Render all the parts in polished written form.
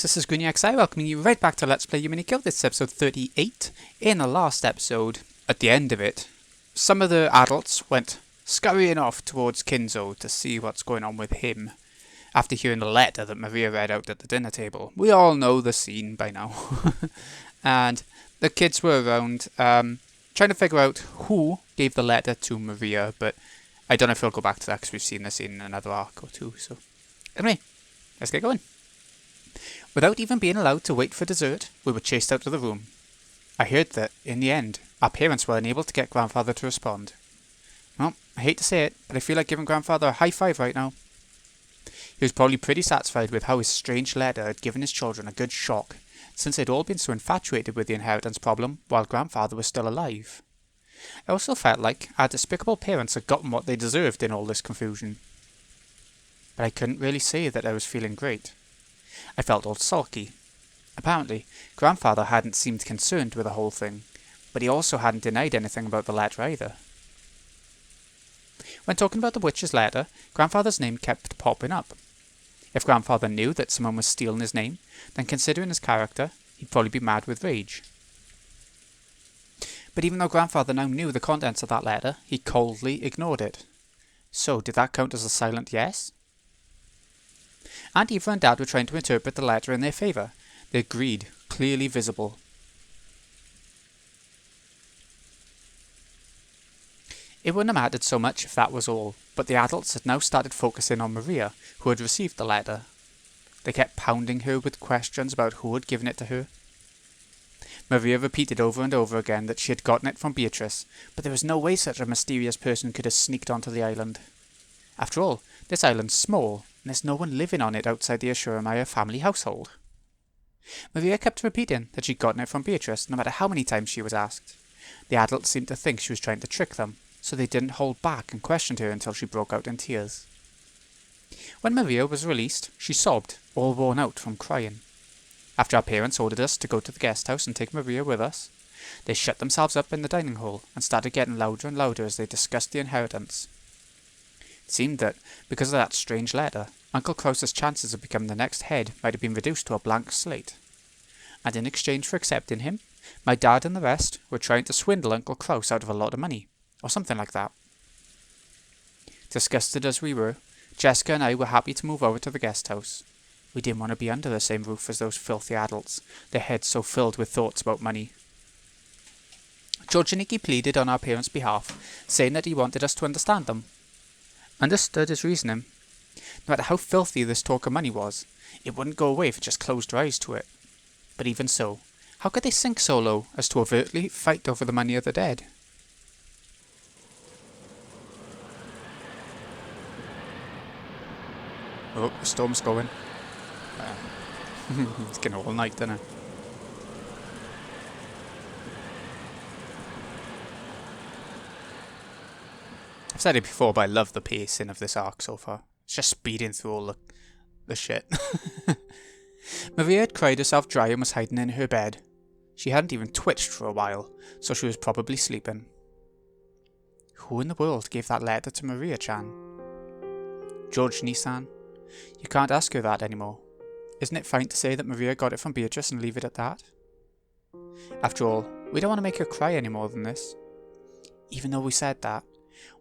this is GreenyXI welcoming you right back to Let's Play Umineko. This is episode 38. In the last episode, at the end of it, some of the adults went scurrying off towards Kinzo to see what's going on with him after hearing the letter that Maria read out at the dinner table. We all know the scene by now. And the kids were around trying to figure out who gave the letter to Maria, but I don't know if we'll go back to that because we've seen this in another arc or two. So anyway, let's get going. Without even being allowed to wait for dessert, we were chased out of the room. I heard that, in the end, our parents were unable to get Grandfather to respond. Well, I hate to say it, but I feel like giving Grandfather a high five right now. He was probably pretty satisfied with how his strange letter had given his children a good shock, since they'd all been so infatuated with the inheritance problem while Grandfather was still alive. I also felt like our despicable parents had gotten what they deserved in all this confusion. But I couldn't really say that I was feeling great. I felt all sulky. Apparently, Grandfather hadn't seemed concerned with the whole thing, but he also hadn't denied anything about the letter either. When talking about the witch's letter, Grandfather's name kept popping up. If Grandfather knew that someone was stealing his name, then considering his character, he'd probably be mad with rage. But even though Grandfather now knew the contents of that letter, he coldly ignored it. So, did that count as a silent yes? Aunt Eva and Dad were trying to interpret the letter in their favour, their greed clearly visible. It wouldn't have mattered so much if that was all, but the adults had now started focusing on Maria, who had received the letter. They kept pounding her with questions about who had given it to her. Maria repeated over and over again that she had gotten it from Beatrice, but there was no way such a mysterious person could have sneaked onto the island. After all, this island's small, and there's no one living on it outside the Ashuramaya family household. Maria kept repeating that she'd gotten it from Beatrice, no matter how many times she was asked. The adults seemed to think she was trying to trick them, so they didn't hold back and questioned her until she broke out in tears. When Maria was released, she sobbed, all worn out from crying. After our parents ordered us to go to the guest house and take Maria with us, they shut themselves up in the dining hall and started getting louder and louder as they discussed the inheritance. It seemed that, because of that strange letter, Uncle Krause's chances of becoming the next head might have been reduced to a blank slate. And in exchange for accepting him, my dad and the rest were trying to swindle Uncle Krause out of a lot of money, or something like that. Disgusted as we were, Jessica and I were happy to move over to the guest house. We didn't want to be under the same roof as those filthy adults, their heads so filled with thoughts about money. George and Nikki pleaded on our parents' behalf, saying that he wanted us to understand them. Understood his reasoning. No matter how filthy this talk of money was, it wouldn't go away if it just closed their eyes to it. But even so, how could they sink so low as to overtly fight over the money of the dead? Oh, the storm's going. It's getting all night, isn't it? I've said it before, but I love the pacing of this arc so far. It's just speeding through all the shit. Maria had cried herself dry and was hiding in her bed. She hadn't even twitched for a while, so she was probably sleeping. Who in the world gave that letter to Maria-chan? George Nissan? You can't ask her that anymore. Isn't it fine to say that Maria got it from Beatrice and leave it at that? After all, we don't want to make her cry any more than this. Even though we said that,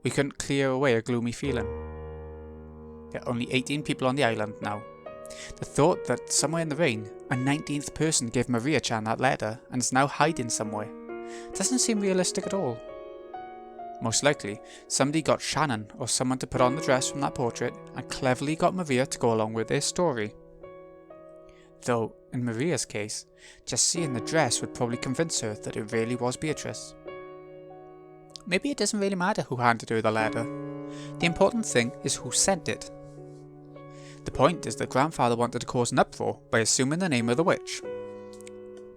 we couldn't clear away a gloomy feeling. There are only 18 people on the island now. The thought that somewhere in the rain, a 19th person gave Maria-chan that letter and is now hiding somewhere doesn't seem realistic at all. Most likely, somebody got Shannon or someone to put on the dress from that portrait and cleverly got Maria to go along with their story. Though, in Maria's case, just seeing the dress would probably convince her that it really was Beatrice. Maybe it doesn't really matter who handed her the letter. The important thing is who sent it. The point is that Grandfather wanted to cause an uproar by assuming the name of the witch.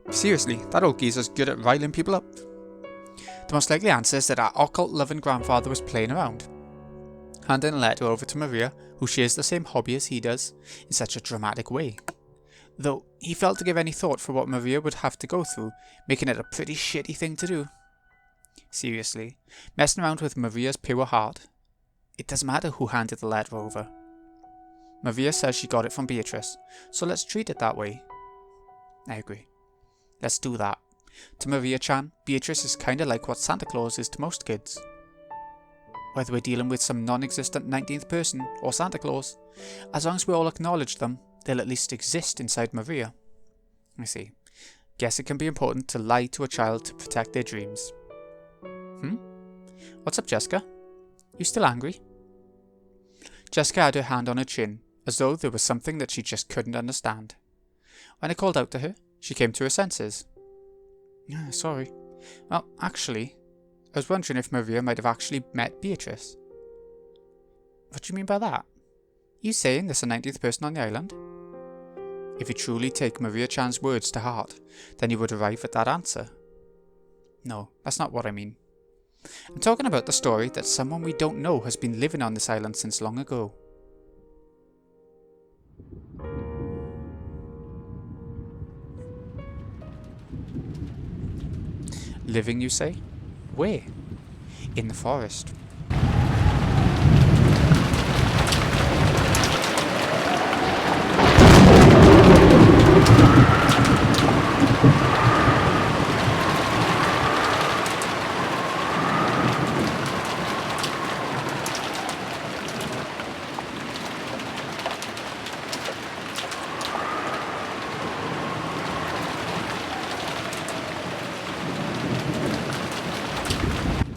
Seriously, that old geezer's good at riling people up. The most likely answer is that our occult-loving Grandfather was playing around, handing a letter over to Maria, who shares the same hobby as he does, in such a dramatic way. Though he failed to give any thought for what Maria would have to go through, making it a pretty shitty thing to do. Seriously, messing around with Maria's pure heart? It doesn't matter who handed the letter over. Maria says she got it from Beatrice, so let's treat it that way. I agree. Let's do that. To Maria-chan, Beatrice is kinda like what Santa Claus is to most kids. Whether we're dealing with some non-existent 19th person or Santa Claus, as long as we all acknowledge them, they'll at least exist inside Maria. I see. Guess it can be important to lie to a child to protect their dreams. What's up, Jessica? You still angry? Jessica had her hand on her chin, as though there was something that she just couldn't understand. When I called out to her, she came to her senses. Sorry. Well, actually, I was wondering if Maria might have actually met Beatrice. What do you mean by that? You saying there's a 19th person on the island? If you truly take Maria-chan's words to heart, then you would arrive at that answer. No, that's not what I mean. I'm talking about the story that someone we don't know has been living on this island since long ago. Living, you say? Where? In the forest.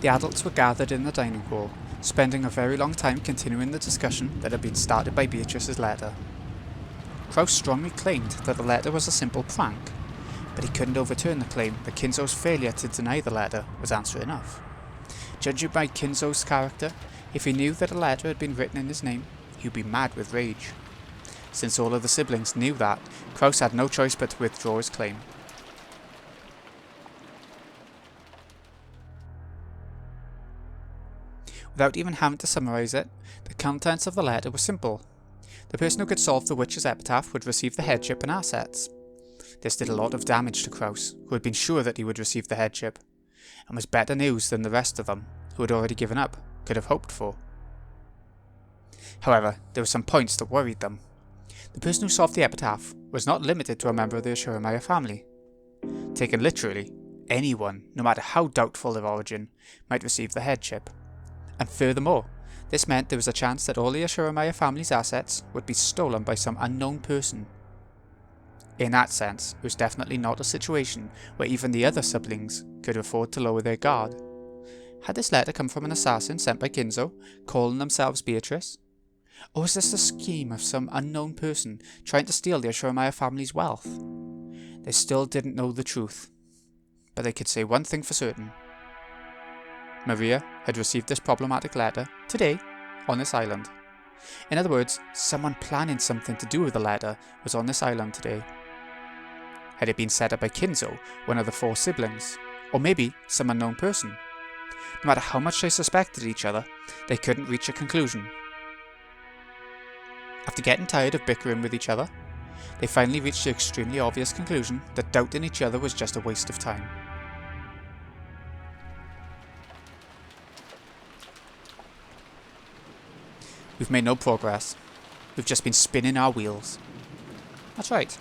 The adults were gathered in the dining hall, spending a very long time continuing the discussion that had been started by Beatrice's letter. Kraus strongly claimed that the letter was a simple prank, but he couldn't overturn the claim that Kinzo's failure to deny the letter was answer enough. Judging by Kinzo's character, if he knew that a letter had been written in his name, he would be mad with rage. Since all of the siblings knew that, Kraus had no choice but to withdraw his claim. Without even having to summarise it, the contents of the letter were simple. The person who could solve the witch's epitaph would receive the headship and assets. This did a lot of damage to Kraus, who had been sure that he would receive the headship, and was better news than the rest of them, who had already given up, could have hoped for. However, there were some points that worried them. The person who solved the epitaph was not limited to a member of the Ashiramaya family. Taken literally, anyone, no matter how doubtful their origin, might receive the headship. And furthermore, this meant there was a chance that all the Ashiramaya family's assets would be stolen by some unknown person. In that sense, it was definitely not a situation where even the other siblings could afford to lower their guard. Had this letter come from an assassin sent by Kinzo, calling themselves Beatrice? Or was this a scheme of some unknown person trying to steal the Ashiramaya family's wealth? They still didn't know the truth, but they could say one thing for certain. Maria had received this problematic letter today on this island. In other words, someone planning something to do with the letter was on this island today. Had it been set up by Kinzo, one of the 4 siblings, or maybe some unknown person? No matter how much they suspected each other, they couldn't reach a conclusion. After getting tired of bickering with each other, they finally reached the extremely obvious conclusion that doubting each other was just a waste of time. We've made no progress. We've just been spinning our wheels. That's right.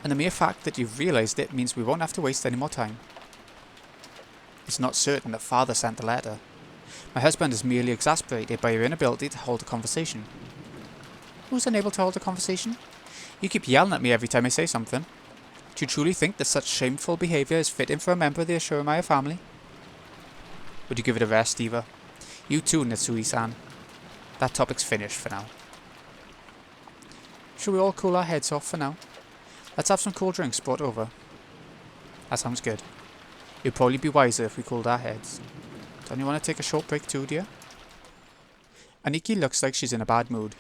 And the mere fact that you've realised it means we won't have to waste any more time. It's not certain that Father sent the letter. My husband is merely exasperated by your inability to hold a conversation. Who's unable to hold a conversation? You keep yelling at me every time I say something. Do you truly think that such shameful behaviour is fitting for a member of the Ashiramaya family? Would you give it a rest, Eva? You too, Nitsui-san. That topic's finished for now. Shall we all cool our heads off for now? Let's have some cool drinks brought over. That sounds good. It'd probably be wiser if we cooled our heads. Don't you want to take a short break too, dear? Aniki looks like she's in a bad mood,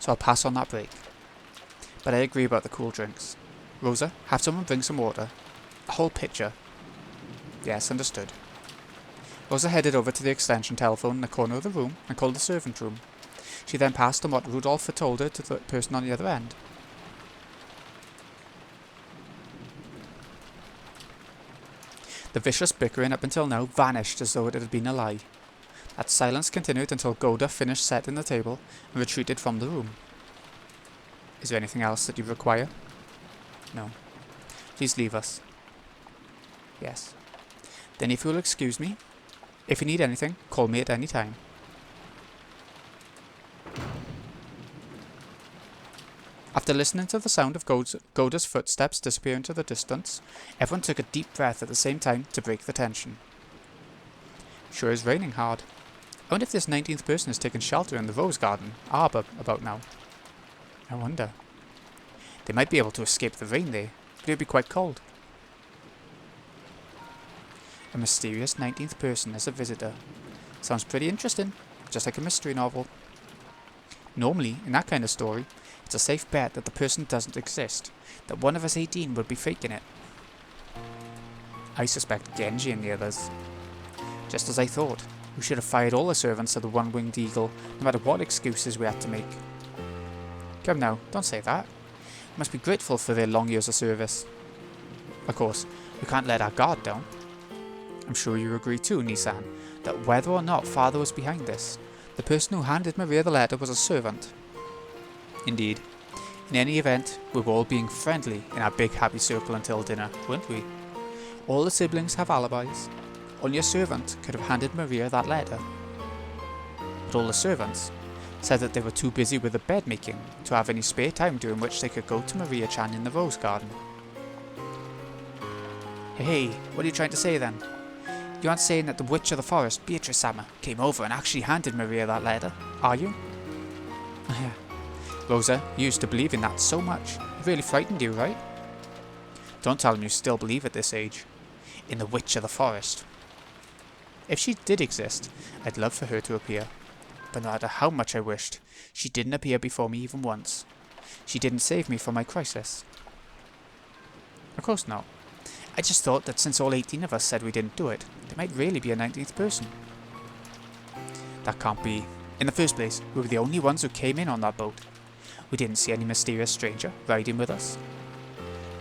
so I'll pass on that break. But I agree about the cool drinks. Rosa, have someone bring some water. A whole pitcher. Yes, understood. Rosa headed over to the extension telephone in the corner of the room and called the servant room. She then passed on what Rudolph had told her to the person on the other end. The vicious bickering up until now vanished as though it had been a lie. That silence continued until Goda finished setting the table and retreated from the room. Is there anything else that you require? No. Please leave us. Yes. Then if you'll excuse me, if you need anything, call me at any time. After listening to the sound of Goda's footsteps disappear into the distance, everyone took a deep breath at the same time to break the tension. Sure is raining hard. I wonder if this 19th person has taken shelter in the rose garden arbor about now. I wonder. They might be able to escape the rain there, but it would be quite cold. A mysterious 19th person as a visitor. Sounds pretty interesting, just like a mystery novel. Normally, in that kind of story, it's a safe bet that the person doesn't exist, that one of us 18 would be faking it. I suspect Genji and the others. Just as I thought, we should have fired all the servants of the one-winged eagle, no matter what excuses we had to make. Come now, don't say that. We must be grateful for their long years of service. Of course, we can't let our guard down. I'm sure you agree too, Nissan, that whether or not Father was behind this, the person who handed Maria the letter was a servant. Indeed. In any event, we were all being friendly in our big happy circle until dinner, weren't we? All the siblings have alibis. Only a servant could have handed Maria that letter. But all the servants said that they were too busy with the bed making to have any spare time during which they could go to Maria-chan in the rose garden. Hey, what are you trying to say then? You aren't saying that the witch of the forest, Beatrice-sama, came over and actually handed Maria that letter, are you? Rosa, you used to believe in that so much. It really frightened you, right? Don't tell me you still believe at this age. In the witch of the forest. If she did exist, I'd love for her to appear. But no matter how much I wished, she didn't appear before me even once. She didn't save me from my crisis. Of course not. I just thought that since all 18 of us said we didn't do it, there might really be a 19th person. That can't be. In the first place, we were the only ones who came in on that boat. We didn't see any mysterious stranger riding with us.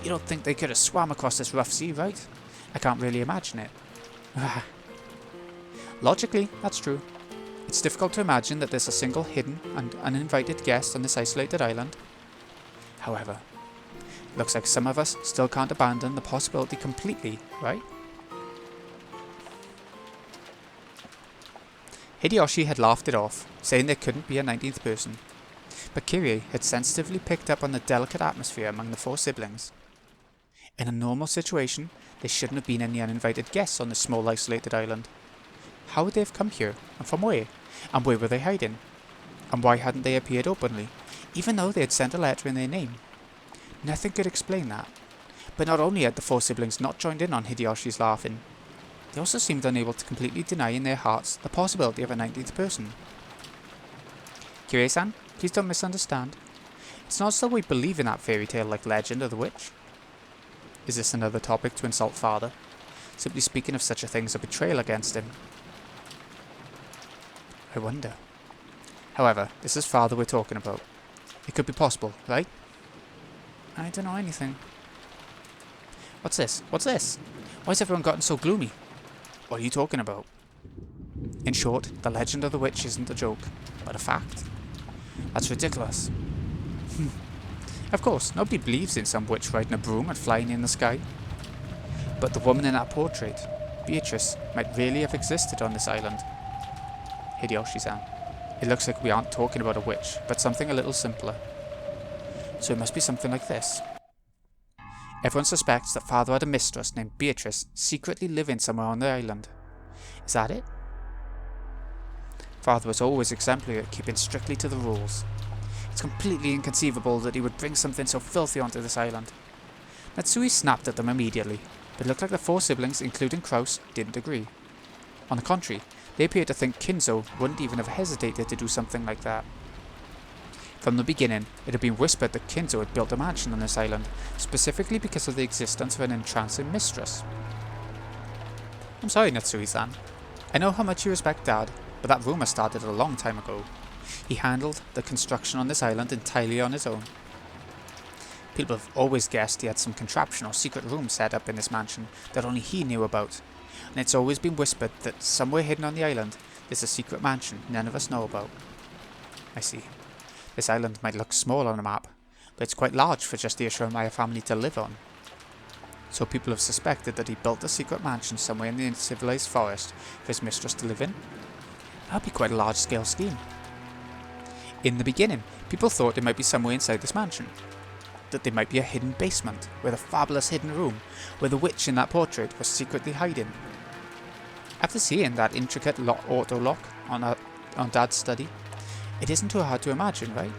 You don't think they could have swam across this rough sea, right? I can't really imagine it. Logically, that's true. It's difficult to imagine that there's a single hidden and uninvited guest on this isolated island. However, it looks like some of us still can't abandon the possibility completely, right? Hideyoshi had laughed it off, saying there couldn't be a 19th person. But Kirie had sensitively picked up on the delicate atmosphere among the four siblings. In a normal situation, there shouldn't have been any uninvited guests on this small isolated island. How would they have come here, and from where? And where were they hiding? And why hadn't they appeared openly, even though they had sent a letter in their name? Nothing could explain that. But not only had the four siblings not joined in on Hideyoshi's laughing, they also seemed unable to completely deny in their hearts the possibility of a 19th person. Kirie-san, please don't misunderstand. It's not as though we believe in that fairy tale like legend of the witch. Is this another topic to insult Father? Simply speaking of such a thing as a betrayal against him? I wonder. However, this is Father we're talking about. It could be possible, right? I don't know anything. What's this? What's this? Why has everyone gotten so gloomy? What are you talking about? In short, the legend of the witch isn't a joke, but a fact. That's ridiculous. Of course, nobody believes in some witch riding a broom and flying in the sky. But the woman in that portrait, Beatrice, might really have existed on this island. Hideyoshi-san, it looks like we aren't talking about a witch, but something a little simpler. So it must be something like this. Everyone suspects that Father had a mistress named Beatrice secretly living somewhere on the island. Is that it? Father was always exemplary at keeping strictly to the rules. It's completely inconceivable that he would bring something so filthy onto this island. Natsui snapped at them immediately, but it looked like the four siblings, including Kraus, didn't agree. On the contrary, they appeared to think Kinzo wouldn't even have hesitated to do something like that. From the beginning, it had been whispered that Kinzo had built a mansion on this island, specifically because of the existence of an entrancing mistress. I'm sorry, Natsui-san. I know how much you respect Dad, but that rumour started a long time ago. He handled the construction on this island entirely on his own. People have always guessed he had some contraption or secret room set up in this mansion that only he knew about, and it's always been whispered that somewhere hidden on the island there's a secret mansion none of us know about. I see. This island might look small on a map, but it's quite large for just the Ashramaya family to live on. So people have suspected that he built a secret mansion somewhere in the uncivilized forest for his mistress to live in. That would be quite a large-scale scheme. In the beginning, people thought there might be somewhere inside this mansion. That there might be a hidden basement, with a fabulous hidden room, where the witch in that portrait was secretly hiding. After seeing that intricate auto lock on Dad's study, it isn't too hard to imagine, right?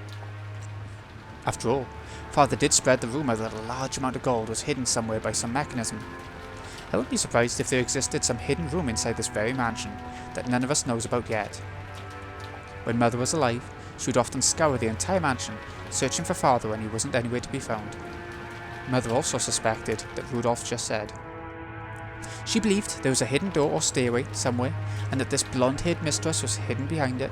After all, Father did spread the rumour that a large amount of gold was hidden somewhere by some mechanism. I wouldn't be surprised if there existed some hidden room inside this very mansion that none of us knows about yet. When Mother was alive, she would often scour the entire mansion, searching for Father when he wasn't anywhere to be found. Mother also suspected that Rudolph just said. She believed there was a hidden door or stairway somewhere, and that this blonde-haired mistress was hidden behind it.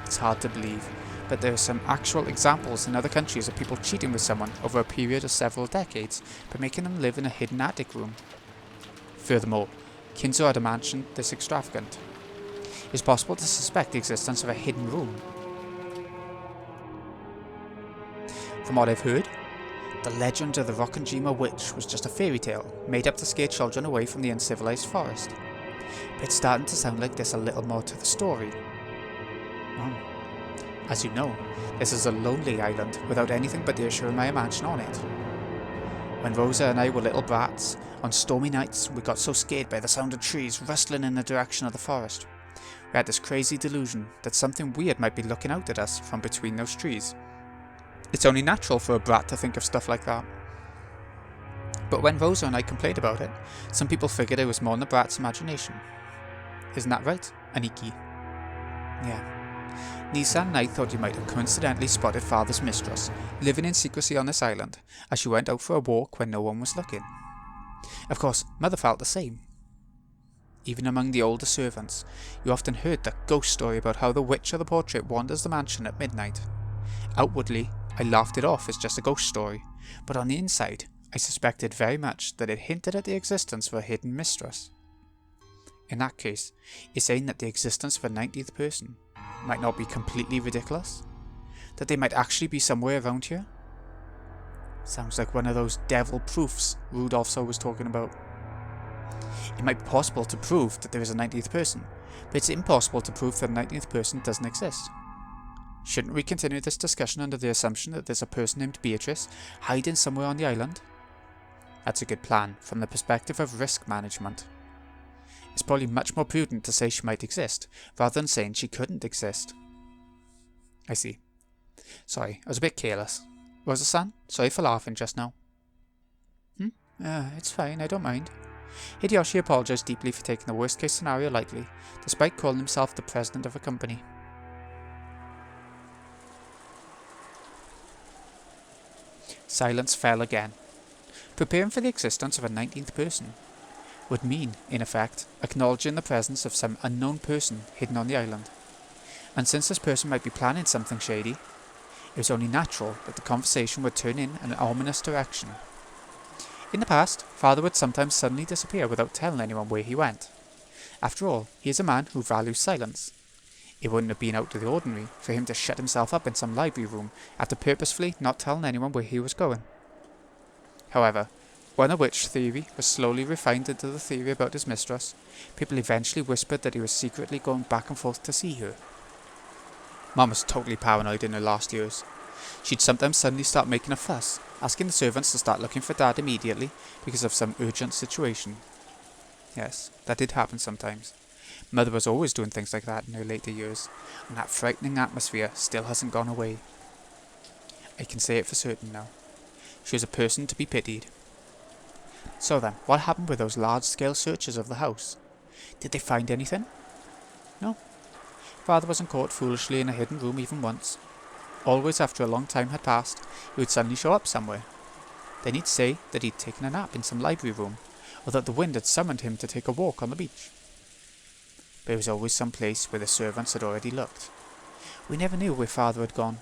It's hard to believe, but there are some actual examples in other countries of people cheating with someone over a period of several decades by making them live in a hidden attic room. Furthermore, Kinzo had a mansion this extravagant. It's possible to suspect the existence of a hidden room. From what I've heard, the legend of the Rokkenjima witch was just a fairy tale made up to scare children away from the uncivilized forest. But it's starting to sound like there's a little more to the story. As you know, this is a lonely island without anything but the Ashurmaya mansion on it. When Rosa and I were little brats, on stormy nights we got so scared by the sound of trees rustling in the direction of the forest. We had this crazy delusion that something weird might be looking out at us from between those trees. It's only natural for a brat to think of stuff like that. But when Rosa and I complained about it, some people figured it was more in the brat's imagination. Isn't that right, Aniki? Yeah. Nisa and I thought you might have coincidentally spotted Father's mistress, living in secrecy on this island, as she went out for a walk when no one was looking. Of course, Mother felt the same. Even among the older servants, you often heard that ghost story about how the witch of the portrait wanders the mansion at midnight. Outwardly, I laughed it off as just a ghost story, but on the inside, I suspected very much that it hinted at the existence of a hidden mistress. In that case, you're saying that the existence of a 19th person might not be completely ridiculous? That they might actually be somewhere around here? Sounds like one of those devil proofs Rudolph's always talking about. It might be possible to prove that there is a 19th person, but it's impossible to prove that a 19th person doesn't exist. Shouldn't we continue this discussion under the assumption that there's a person named Beatrice hiding somewhere on the island? That's a good plan from the perspective of risk management. It's probably much more prudent to say she might exist, rather than saying she couldn't exist. I see. Sorry, I was a bit careless. Rosa-san, sorry for laughing just now. It's fine, I don't mind. Hideyoshi apologized deeply for taking the worst case scenario lightly, despite calling himself the president of a company. Silence fell again. Preparing for the existence of a 19th person would mean, in effect, acknowledging the presence of some unknown person hidden on the island. And since this person might be planning something shady, it was only natural that the conversation would turn in an ominous direction. In the past, Father would sometimes suddenly disappear without telling anyone where he went. After all, he is a man who values silence. It wouldn't have been out of the ordinary for him to shut himself up in some library room after purposefully not telling anyone where he was going. However, when a witch theory was slowly refined into the theory about his mistress, people eventually whispered that he was secretly going back and forth to see her. Mom was totally paranoid in her last years. She'd sometimes suddenly start making a fuss, asking the servants to start looking for Dad immediately because of some urgent situation. Yes, that did happen sometimes. Mother was always doing things like that in her later years, and that frightening atmosphere still hasn't gone away. I can say it for certain now. She was a person to be pitied. So then, what happened with those large-scale searches of the house? Did they find anything? No. Father wasn't caught foolishly in a hidden room even once. Always after a long time had passed, he would suddenly show up somewhere. Then he'd say that he'd taken a nap in some library room, or that the wind had summoned him to take a walk on the beach. But it was always some place where the servants had already looked. We never knew where Father had gone.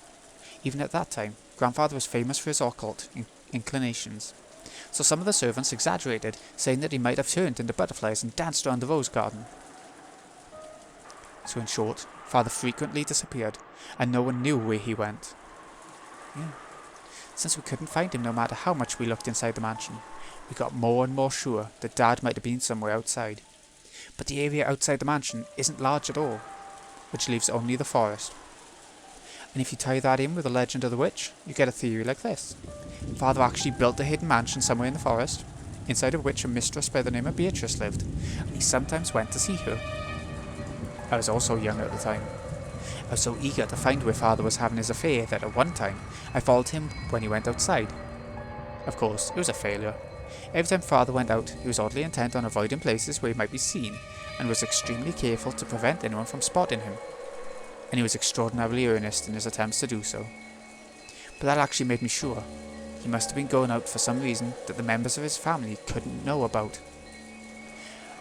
Even at that time, Grandfather was famous for his occult inclinations. So some of the servants exaggerated, saying that he might have turned into butterflies and danced around the rose garden. So in short, Father frequently disappeared, and no one knew where he went. Yeah. Since we couldn't find him no matter how much we looked inside the mansion, we got more and more sure that Dad might have been somewhere outside. But the area outside the mansion isn't large at all, which leaves only the forest. And if you tie that in with the legend of the witch, you get a theory like this. Father actually built a hidden mansion somewhere in the forest, inside of which a mistress by the name of Beatrice lived, and he sometimes went to see her. I was also young at the time. I was so eager to find where Father was having his affair that at one time I followed him when he went outside. Of course, it was a failure. Every time Father went out, he was oddly intent on avoiding places where he might be seen, and was extremely careful to prevent anyone from spotting him. And he was extraordinarily earnest in his attempts to do so. But that actually made me sure he must have been going out for some reason that the members of his family couldn't know about.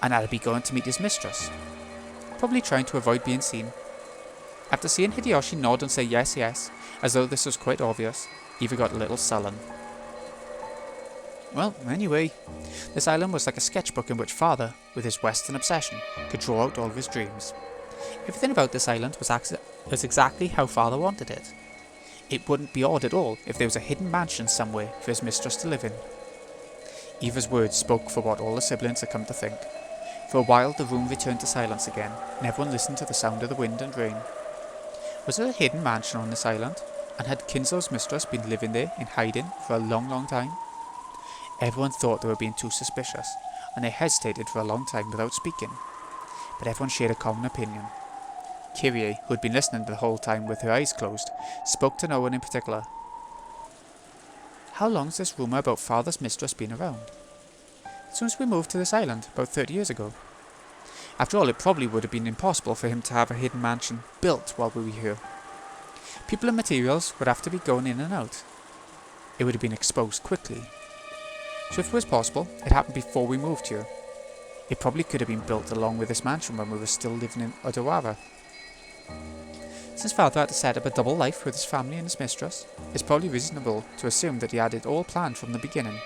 And that'd be going to meet his mistress, probably trying to avoid being seen. After seeing Hideyoshi nod and say yes, yes, as though this was quite obvious, Eva got a little sullen. Well, anyway, this island was like a sketchbook in which Father, with his Western obsession, could draw out all of his dreams. Everything about this island was exactly how Father wanted it. It wouldn't be odd at all if there was a hidden mansion somewhere for his mistress to live in. Eva's words spoke for what all the siblings had come to think. For a while the room returned to silence again, and everyone listened to the sound of the wind and rain. Was there a hidden mansion on this island, and had Kinzo's mistress been living there in hiding for a long, long time? Everyone thought they were being too suspicious, and they hesitated for a long time without speaking. But everyone shared a common opinion. Kyrie, who had been listening the whole time with her eyes closed, spoke to no one in particular. How long's this rumour about Father's mistress been around? Since we moved to this island, about 30 years ago. After all, it probably would have been impossible for him to have a hidden mansion built while we were here. People and materials would have to be going in and out. It would have been exposed quickly. So if it was possible, it happened before we moved here. It probably could have been built along with this mansion when we were still living in Odawara. Since Father had to set up a double life with his family and his mistress, it's probably reasonable to assume that he had it all planned from the beginning.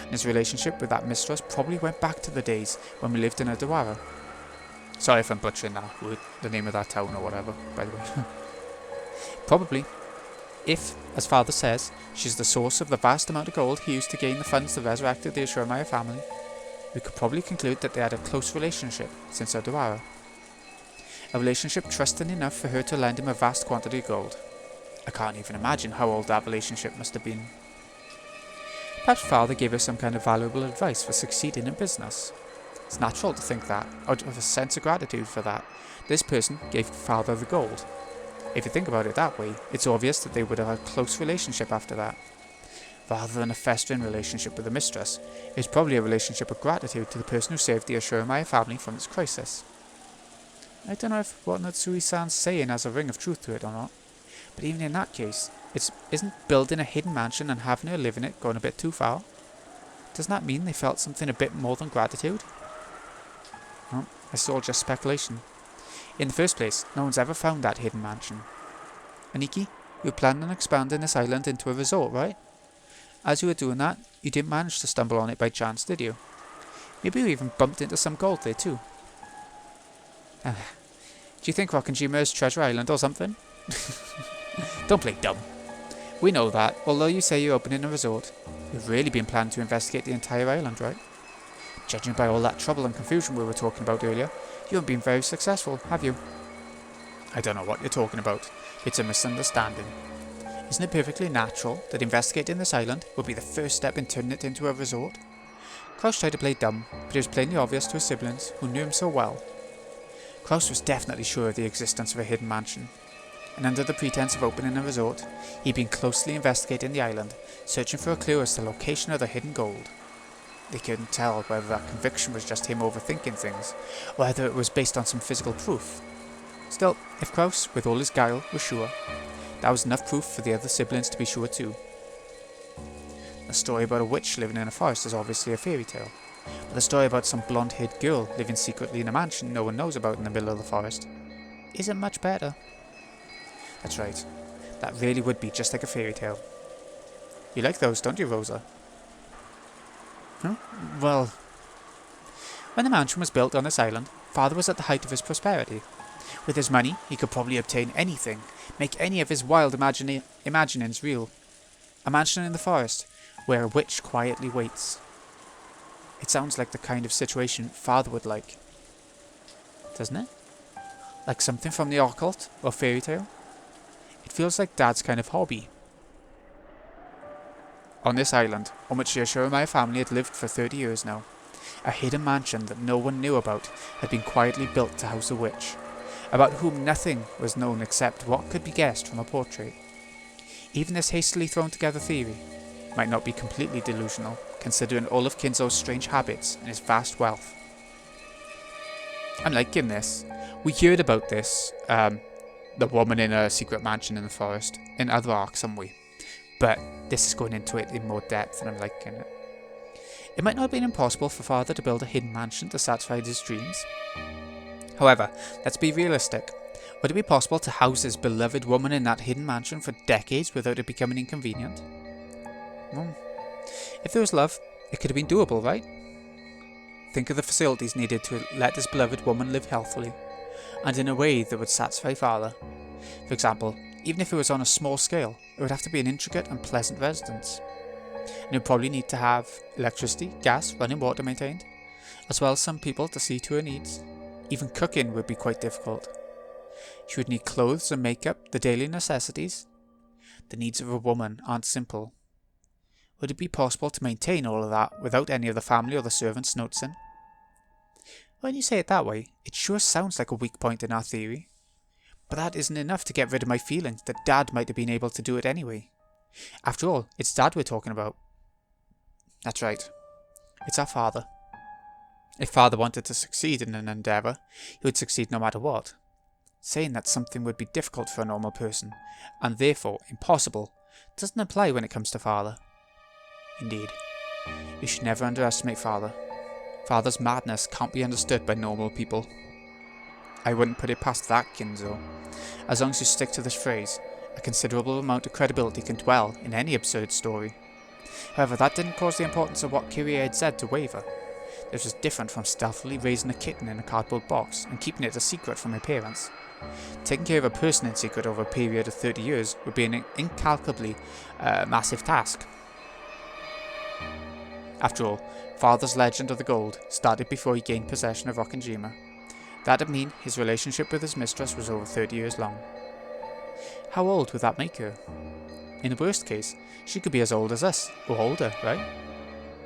And his relationship with that mistress probably went back to the days when we lived in Odawara. Sorry if I'm butchering that word, the name of that town or whatever, by the way. Probably. If, as Father says, she's the source of the vast amount of gold he used to gain the funds to resurrect the Ashurmaya family, we could probably conclude that they had a close relationship since Odawara. A relationship trusting enough for her to lend him a vast quantity of gold. I can't even imagine how old that relationship must have been. Perhaps Father gave her some kind of valuable advice for succeeding in business. It's natural to think that, out of a sense of gratitude for that, this person gave Father the gold. If you think about it that way, it's obvious that they would have had a close relationship after that. Rather than a festering relationship with a mistress, it was probably a relationship of gratitude to the person who saved the Ashurmaya family from its crisis. I don't know if what Natsui-san's saying has a ring of truth to it or not, but even in that case, isn't building a hidden mansion and having her live in it going a bit too far? Doesn't that mean they felt something a bit more than gratitude? Well, it's all just speculation. In the first place, no one's ever found that hidden mansion. Aniki, you were planning on expanding this island into a resort, right? As you were doing that, you didn't manage to stumble on it by chance, did you? Maybe you even bumped into some gold there too. Do you think Rokkenjima is Treasure Island or something? Don't play dumb. We know that, although you say you're opening a resort, you've really been planning to investigate the entire island, right? Judging by all that trouble and confusion we were talking about earlier, you haven't been very successful, have you? I don't know what you're talking about. It's a misunderstanding. Isn't it perfectly natural that investigating this island would be the first step in turning it into a resort? Kraus tried to play dumb, but it was plainly obvious to his siblings, who knew him so well. Kraus was definitely sure of the existence of a hidden mansion, and under the pretense of opening a resort, he'd been closely investigating the island, searching for a clue as to the location of the hidden gold. They couldn't tell whether that conviction was just him overthinking things, or whether it was based on some physical proof. Still, if Kraus, with all his guile, was sure, that was enough proof for the other siblings to be sure too. The story about a witch living in a forest is obviously a fairy tale, but the story about some blonde-haired girl living secretly in a mansion no one knows about in the middle of the forest isn't much better. That's right, that really would be just like a fairy tale. You like those, don't you, Rosa? Huh? Well, when the mansion was built on this island, Father was at the height of his prosperity. With his money, he could probably obtain anything, make any of his wild imaginings real. A mansion in the forest, where a witch quietly waits. It sounds like the kind of situation Father would like. Doesn't it? Like something from the occult or fairy tale? It feels like Dad's kind of hobby. On this island, on which the Ashura family had lived for 30 years now, a hidden mansion that no one knew about had been quietly built to house a witch, about whom nothing was known except what could be guessed from a portrait. Even this hastily thrown together theory might not be completely delusional, considering all of Kinzo's strange habits and his vast wealth. I'm liking this. We heard about this, the woman in a secret mansion in the forest, in other arcs, haven't we? But this is going into it in more depth and I'm liking it. It might not have been impossible for Father to build a hidden mansion to satisfy his dreams. However, let's be realistic. Would it be possible to house his beloved woman in that hidden mansion for decades without it becoming inconvenient? Well, if there was love, it could have been doable, right? Think of the facilities needed to let his beloved woman live healthily, and in a way that would satisfy Father. For example, even if it was on a small scale, it would have to be an intricate and pleasant residence. And it would probably need to have electricity, gas, running water maintained, as well as some people to see to her needs. Even cooking would be quite difficult. She would need clothes and makeup, the daily necessities. The needs of a woman aren't simple. Would it be possible to maintain all of that without any of the family or the servants noticing? When you say it that way, it sure sounds like a weak point in our theory. But that isn't enough to get rid of my feeling that Dad might have been able to do it anyway. After all, it's Dad we're talking about. That's right. It's our father. If Father wanted to succeed in an endeavour, he would succeed no matter what. Saying that something would be difficult for a normal person, and therefore impossible, doesn't apply when it comes to Father. Indeed, you should never underestimate Father. Father's madness can't be understood by normal people. I wouldn't put it past that, Kinzo. As long as you stick to this phrase, a considerable amount of credibility can dwell in any absurd story. However, that didn't cause the importance of what Kyrie had said to waver. This was different from stealthily raising a kitten in a cardboard box and keeping it a secret from her parents. Taking care of a person in secret over a period of 30 years would be an incalculably massive task. After all, Father's legend of the gold started before he gained possession of Rokkenjima. That'd mean his relationship with his mistress was over 30 years long. How old would that make her? In the worst case, she could be as old as us, or older, right?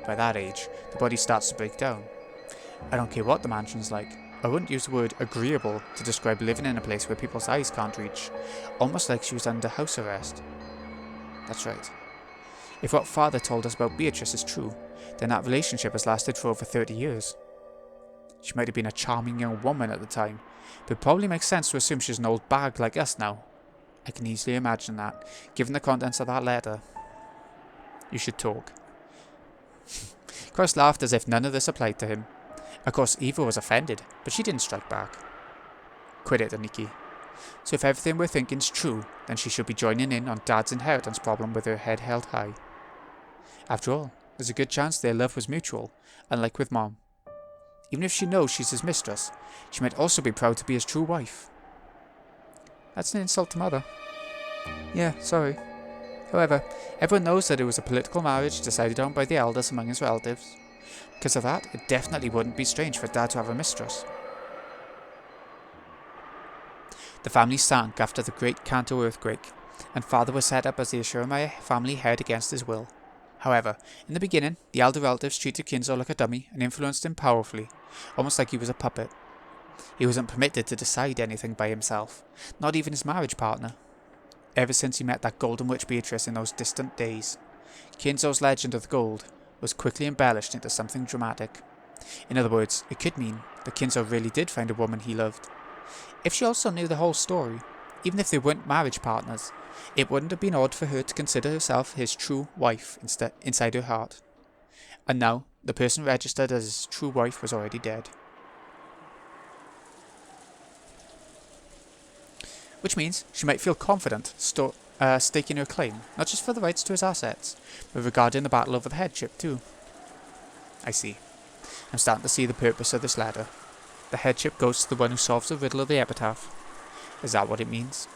By that age, the body starts to break down. I don't care what the mansion's like. I wouldn't use the word agreeable to describe living in a place where people's eyes can't reach, almost like she was under house arrest. That's right. If what Father told us about Beatrice is true, then that relationship has lasted for over 30 years. She might have been a charming young woman at the time, but it probably makes sense to assume she's an old bag like us now. I can easily imagine that, given the contents of that letter. You should talk. Cross laughed as if none of this applied to him. Of course, Eva was offended, but she didn't strike back. Quit it, Aniki. So if everything we're thinking's true, then she should be joining in on Dad's inheritance problem with her head held high. After all, there's a good chance their love was mutual, unlike with Mom. Even if she knows she's his mistress, she might also be proud to be his true wife. That's an insult to Mother. Yeah, sorry. However, everyone knows that it was a political marriage decided on by the elders among his relatives. Because of that, it definitely wouldn't be strange for Dad to have a mistress. The family sank after the Great Kanto earthquake, and Father was set up as the Ashura family head against his will. However, in the beginning, the elder relatives treated Kinzo like a dummy and influenced him powerfully, almost like he was a puppet. He wasn't permitted to decide anything by himself, not even his marriage partner. Ever since he met that golden witch Beatrice in those distant days, Kinzo's legend of the gold was quickly embellished into something dramatic. In other words, it could mean that Kinzo really did find a woman he loved. If she also knew the whole story, even if they weren't marriage partners, it wouldn't have been odd for her to consider herself his true wife inside her heart. And now, the person registered as his true wife was already dead. Which means she might feel confident staking her claim, not just for the rights to his assets, but regarding the battle over the headship too. I see. I'm starting to see the purpose of this letter. The headship goes to the one who solves the riddle of the epitaph. Is that what it means?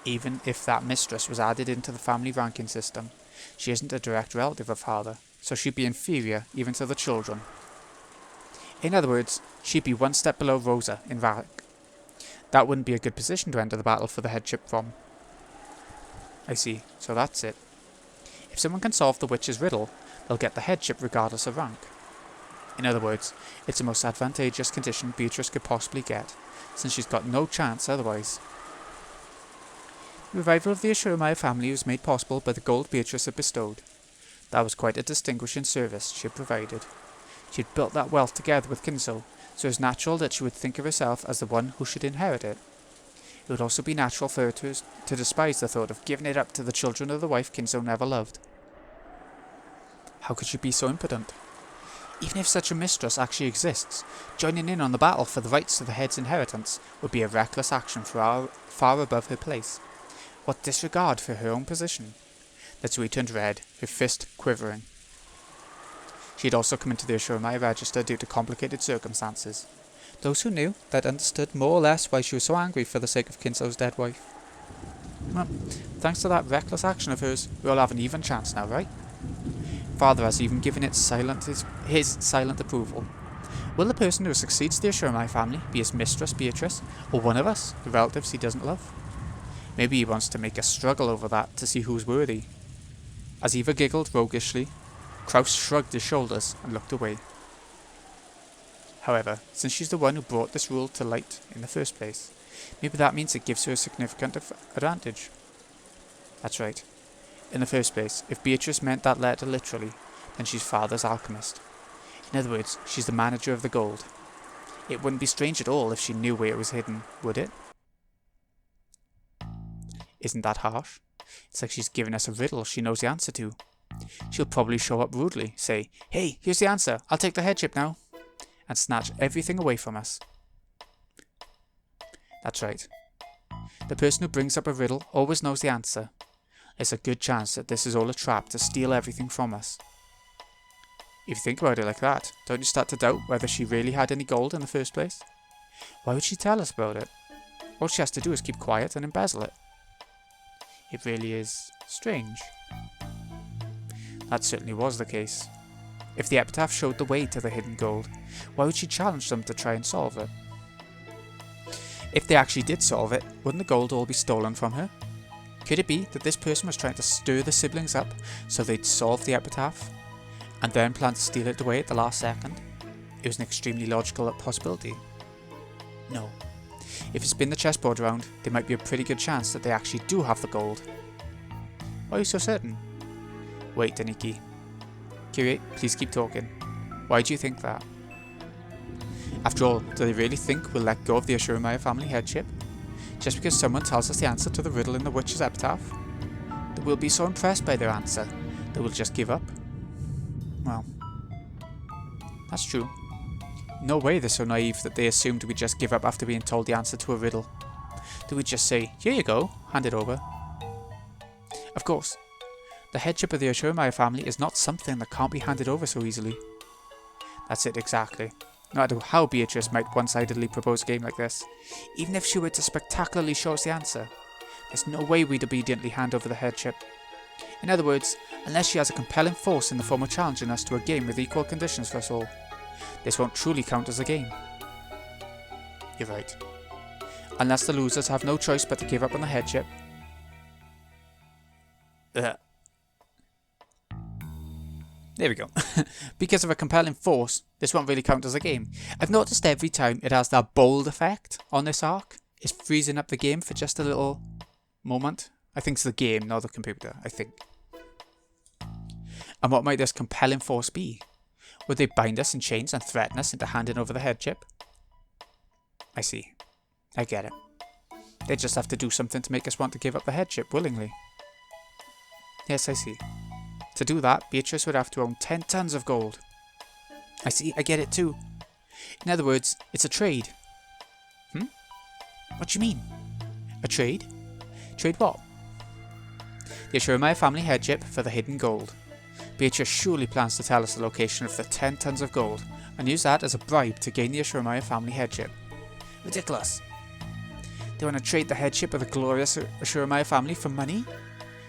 Even if that mistress was added into the family ranking system, she isn't a direct relative of father, so she'd be inferior even to the children. In other words, she'd be one step below Rosa in rank. That wouldn't be a good position to enter the battle for the headship from. I see, so that's it. If someone can solve the witch's riddle, they'll get the headship regardless of rank. In other words, it's the most advantageous condition Beatrice could possibly get, since she's got no chance otherwise. The revival of the Ashurmaya family was made possible by the gold Beatrice had bestowed. That was quite a distinguishing service she had provided. She had built that wealth together with Kinzo, so it was natural that she would think of herself as the one who should inherit it. It would also be natural for her to despise the thought of giving it up to the children of the wife Kinzo never loved. How could she be so impotent? Even if such a mistress actually exists, joining in on the battle for the rights to the head's inheritance would be a reckless action far above her place. What disregard for her own position! That's why he turned red, her fist quivering. She had also come into the Ashurmaya register due to complicated circumstances. Those who knew that understood more or less why she was so angry for the sake of Kinzo's dead wife. Well, thanks to that reckless action of hers, we all have an even chance now, right? Father has even given it his silent approval. Will the person who succeeds the Ashurmaya family be his mistress Beatrice, or one of us, the relatives he doesn't love? Maybe he wants to make a struggle over that to see who's worthy. As Eva giggled roguishly, Kraus shrugged his shoulders and looked away. However, since she's the one who brought this rule to light in the first place, maybe that means it gives her a significant advantage. That's right. In the first place, if Beatrice meant that letter literally, then she's father's alchemist. In other words, she's the manager of the gold. It wouldn't be strange at all if she knew where it was hidden, would it? Isn't that harsh? It's like she's giving us a riddle she knows the answer to. She'll probably show up rudely, say, "Hey, here's the answer, I'll take the headship now," and snatch everything away from us. That's right. The person who brings up a riddle always knows the answer. There's a good chance that this is all a trap to steal everything from us. If you think about it like that, don't you start to doubt whether she really had any gold in the first place? Why would she tell us about it? All she has to do is keep quiet and embezzle it. It really is strange. That certainly was the case. If the epitaph showed the way to the hidden gold, why would she challenge them to try and solve it? If they actually did solve it, wouldn't the gold all be stolen from her? Could it be that this person was trying to stir the siblings up so they'd solve the epitaph, and then plan to steal it away at the last second? It was an extremely logical possibility. No. If you spin the chessboard around, there might be a pretty good chance that they actually do have the gold. Why are you so certain? Wait, Aniki. Kyrie, please keep talking. Why do you think that? After all, do they really think we'll let go of the Ashurmaya family headship? Just because someone tells us the answer to the riddle in the witch's epitaph? That we'll be so impressed by their answer that we'll just give up? Well, that's true. No way they're so naive that they assumed we'd just give up after being told the answer to a riddle. That we'd just say, "Here you go, hand it over." Of course, the headship of the Ashurmaya family is not something that can't be handed over so easily. That's it exactly. No matter how Beatrice might one-sidedly propose a game like this, even if she were to spectacularly show us the answer, there's no way we'd obediently hand over the headship. In other words, unless she has a compelling force in the form of challenging us to a game with equal conditions for us all, this won't truly count as a game. You're right. Unless the losers have no choice but to give up on the headship. There we go. Because of a compelling force, this won't really count as a game. I've noticed every time it has that bold effect on this arc, it's freezing up the game for just a little moment. I think it's the game, not the computer, I think. And what might this compelling force be? Would they bind us in chains and threaten us into handing over the headship? I see. I get it. They just have to do something to make us want to give up the headship willingly. Yes, I see. To do that, Beatrice would have to own 10 tons of gold. I see, I get it too. In other words, it's a trade. What do you mean? A trade? Trade what? The Ashurmaya family headship for the hidden gold. Beatrice surely plans to tell us the location of the 10 tons of gold and use that as a bribe to gain the Ashurmaya family headship. Ridiculous. They want to trade the headship of the glorious Ashuramaia family for money?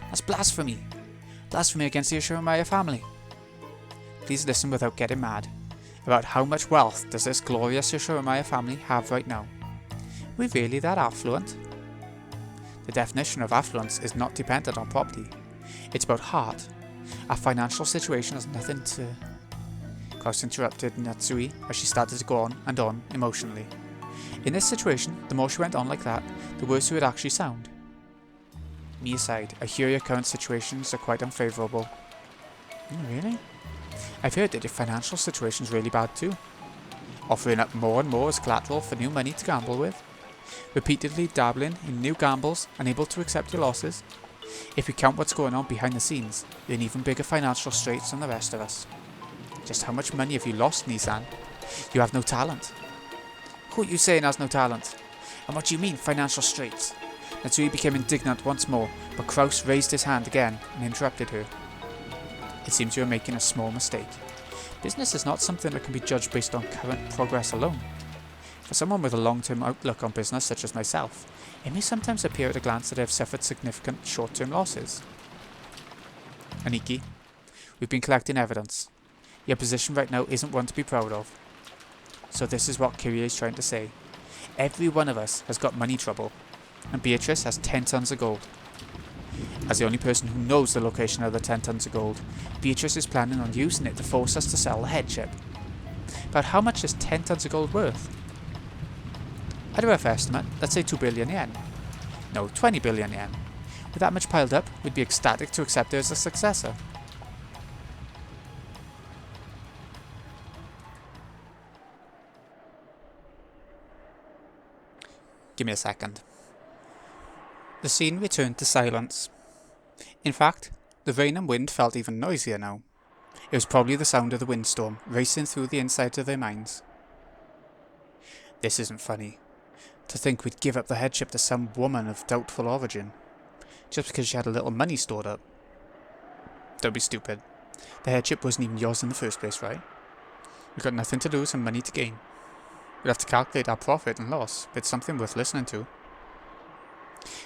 That's blasphemy. Blasphemy against the Ashuramaia family. Please listen without getting mad. About how much wealth does this glorious Ashuramaia family have right now? Are we really that affluent? The definition of affluence is not dependent on property. It's about heart. Our financial situation has nothing to... Kraus interrupted Natsui as she started to go on and on emotionally. In this situation, the more she went on like that, the worse it would actually sound. Me aside, I hear your current situations are quite unfavourable. Really? I've heard that your financial situation's really bad too. Offering up more and more as collateral for new money to gamble with. Repeatedly dabbling in new gambles, unable to accept your losses. If we count what's going on behind the scenes, you're in even bigger financial straits than the rest of us. Just how much money have you lost, Nissan? You have no talent. Who are you saying has no talent? And what do you mean, financial straits? Natsui became indignant once more, but Kraus raised his hand again and interrupted her. It seems you are making a small mistake. Business is not something that can be judged based on current progress alone. For someone with a long-term outlook on business such as myself, it may sometimes appear at a glance that I have suffered significant short-term losses. Aniki, we've been collecting evidence. Your position right now isn't one to be proud of. So this is what Kyrie is trying to say. Every one of us has got money trouble, and Beatrice has 10 tons of gold. As the only person who knows the location of the 10 tons of gold, Beatrice is planning on using it to force us to sell the headship. But how much is 10 tons of gold worth? At a rough estimate, let's say 2 billion yen. No, 20 billion yen. With that much piled up, we'd be ecstatic to accept her as a successor. Give me a second. The scene returned to silence. In fact, the rain and wind felt even noisier now. It was probably the sound of the windstorm racing through the insides of their minds. This isn't funny. To think we'd give up the headship to some woman of doubtful origin, just because she had a little money stored up. Don't be stupid. The headship wasn't even yours in the first place, right? We've got nothing to lose and money to gain. We'd have to calculate our profit and loss, but it's something worth listening to.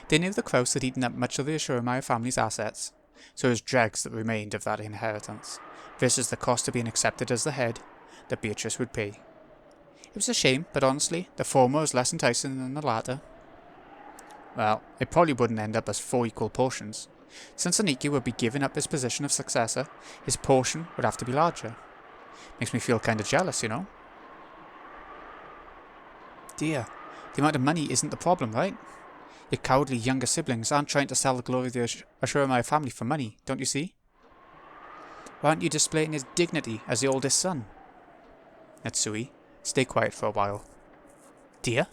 They knew the Kraus had eaten up much of the Ashuramaia family's assets, so it was dregs that remained of that inheritance, versus the cost of being accepted as the head that Beatrice would pay. It was a shame, but honestly, the former was less enticing than the latter. Well, it probably wouldn't end up as 4 equal portions. Since Aniki would be giving up his position of successor, his portion would have to be larger. Makes me feel kinda jealous, you know? Dear, the amount of money isn't the problem, right? Your cowardly younger siblings aren't trying to sell the glory of the Ashuramaia family for money, don't you see? Why aren't you displaying his dignity as the oldest son? Natsui, stay quiet for a while. Dear?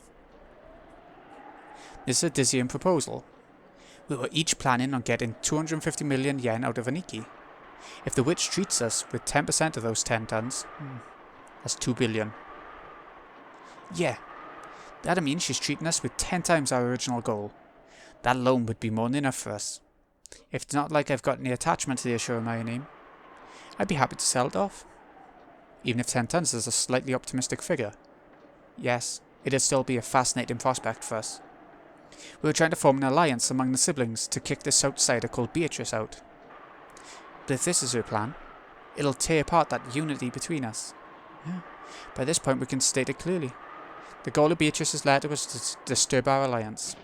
This is a dizzying proposal. We were each planning on getting 250 million yen out of Aniki. If the witch treats us with 10% of those 10 tons, that's 2 billion. Yeah. That'd mean she's treating us with 10 times our original goal. That alone would be more than enough for us. If it's not like I've got any attachment to the Ashuramaia name, I'd be happy to sell it off. Even if 10 tons is a slightly optimistic figure. Yes, it'd still be a fascinating prospect for us. We were trying to form an alliance among the siblings to kick this outsider called Beatrice out. But if this is her plan, it'll tear apart that unity between us. Yeah. By this point we can state it clearly. The goal of Beatrice's letter was to disturb our alliance.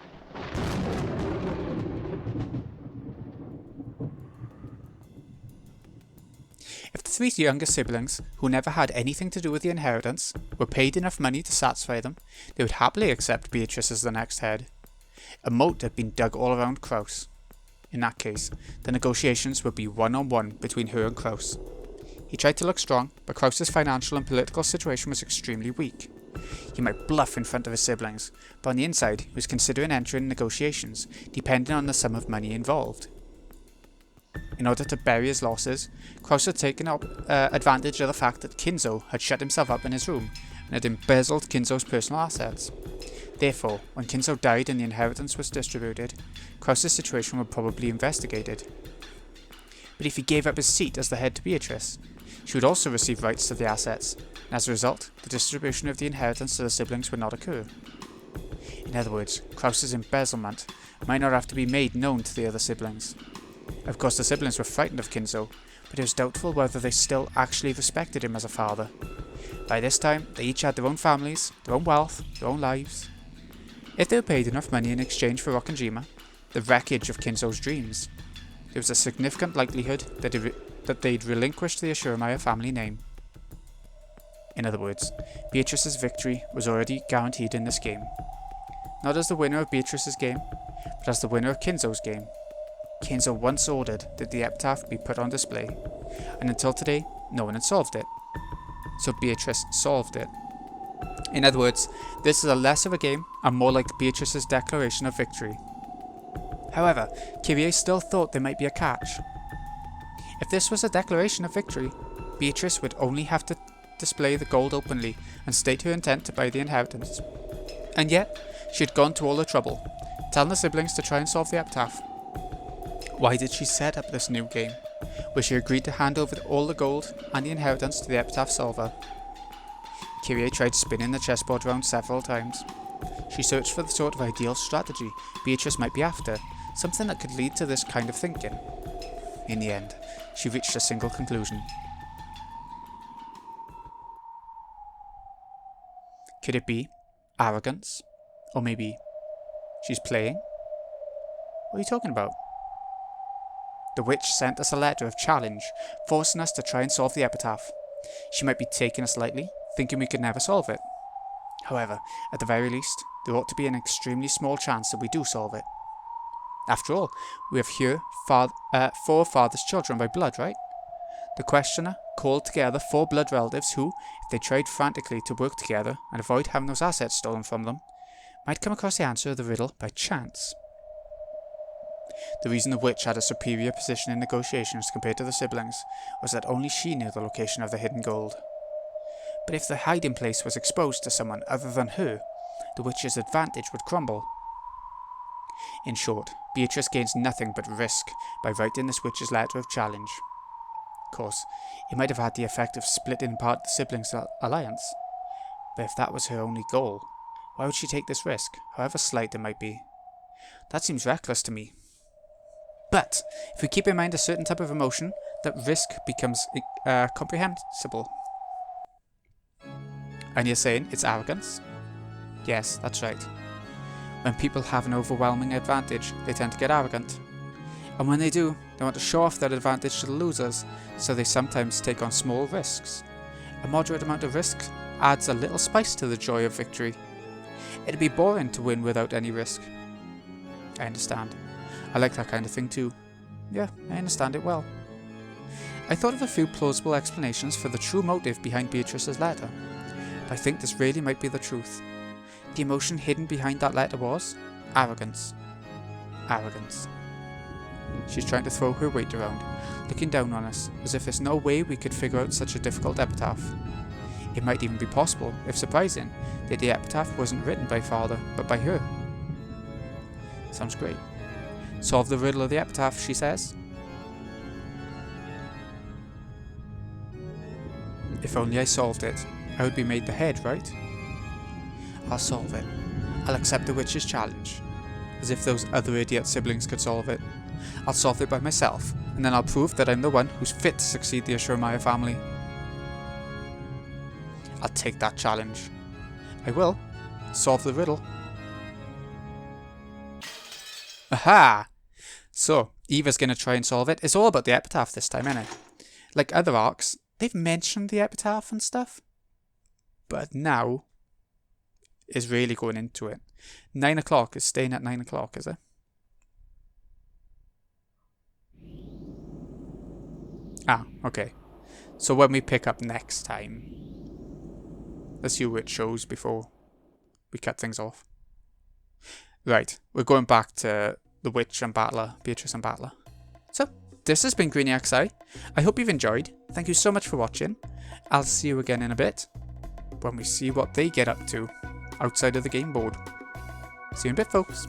If the 3 younger siblings, who never had anything to do with the inheritance, were paid enough money to satisfy them, they would happily accept Beatrice as the next head. A moat had been dug all around Kraus. In that case, the negotiations would be one-on-one between her and Kraus. He tried to look strong, but Kraus's financial and political situation was extremely weak. He might bluff in front of his siblings, but on the inside he was considering entering negotiations, depending on the sum of money involved. In order to bury his losses, Kraus had taken advantage of the fact that Kinzo had shut himself up in his room and had embezzled Kinzo's personal assets. Therefore, when Kinzo died and the inheritance was distributed, Kraus's situation would probably be investigated. But if he gave up his seat as the head to Beatrice, she would also receive rights to the assets, and as a result, the distribution of the inheritance to the siblings would not occur. It In other words, Krause's embezzlement might not have to be made known to the other siblings. Of course, the siblings were frightened of Kinzo, but it was doubtful whether they still actually respected him as a father. By this time, they each had their own families, their own wealth, their own lives. If they were paid enough money in exchange for Rokkenjima, the wreckage of Kinzo's dreams, there was a significant likelihood that they'd relinquish the Ashuramaia family name. In other words, Beatrice's victory was already guaranteed in this game. Not as the winner of Beatrice's game, but as the winner of Kinzo's game. Kinzo once ordered that the epitaph be put on display, and until today, no one had solved it. So Beatrice solved it. In other words, this is a less of a game and more like Beatrice's declaration of victory. However, Kyrie still thought there might be a catch. If this was a declaration of victory, Beatrice would only have to display the gold openly and state her intent to buy the inheritance. And yet, she had gone to all the trouble, telling the siblings to try and solve the epitaph. Why did she set up this new game, where she agreed to hand over all the gold and the inheritance to the epitaph solver? Kyrie tried spinning the chessboard round several times. She searched for the sort of ideal strategy Beatrice might be after, something that could lead to this kind of thinking. In the end, she reached a single conclusion. Could it be arrogance? Or maybe she's playing? What are you talking about? The witch sent us a letter of challenge, forcing us to try and solve the epitaph. She might be taking us lightly, thinking we could never solve it. However, at the very least, there ought to be an extremely small chance that we do solve it. After all, we have here four father's children by blood, right? The questioner called together 4 blood relatives who, if they tried frantically to work together and avoid having those assets stolen from them, might come across the answer of the riddle by chance. The reason the witch had a superior position in negotiations compared to the siblings was that only she knew the location of the hidden gold. But if the hiding place was exposed to someone other than her, the witch's advantage would crumble. In short, Beatrice gains nothing but risk by writing this witch's letter of challenge. Of course, it might have had the effect of splitting apart the siblings' alliance, but if that was her only goal, why would she take this risk, however slight it might be? That seems reckless to me. But if we keep in mind a certain type of emotion, that risk becomes comprehensible. And you're saying it's arrogance? Yes, that's right. When people have an overwhelming advantage, they tend to get arrogant. And when they do, they want to show off that advantage to the losers, so they sometimes take on small risks. A moderate amount of risk adds a little spice to the joy of victory. It'd be boring to win without any risk. I understand. I like that kind of thing too. Yeah, I understand it well. I thought of a few plausible explanations for the true motive behind Beatrice's letter, but I think this really might be the truth. The emotion hidden behind that letter was arrogance. Arrogance. She's trying to throw her weight around, looking down on us, as if there's no way we could figure out such a difficult epitaph. It might even be possible, if surprising, that the epitaph wasn't written by father, but by her. Sounds great. Solve the riddle of the epitaph, she says. If only I solved it, I would be made the head, right? I'll solve it. I'll accept the witch's challenge. As if those other idiot siblings could solve it. I'll solve it by myself, and then I'll prove that I'm the one who's fit to succeed the Ashuramaia family. I'll take that challenge. I will. Solve the riddle. Aha! So, Eva's gonna try and solve it. It's all about the epitaph this time, isn't it? Like other arcs, they've mentioned the epitaph and stuff. But now is really going into it. 9 o'clock is staying at 9 o'clock, is it? Ah, okay. So when we pick up next time, let's see what it shows before we cut things off. Right, we're going back to the witch and battler, Beatrice and battler. So, this has been Greeny XI. I hope you've enjoyed. Thank you so much for watching. I'll see you again in a bit, when we see what they get up to outside of the game board. See you in a bit, folks.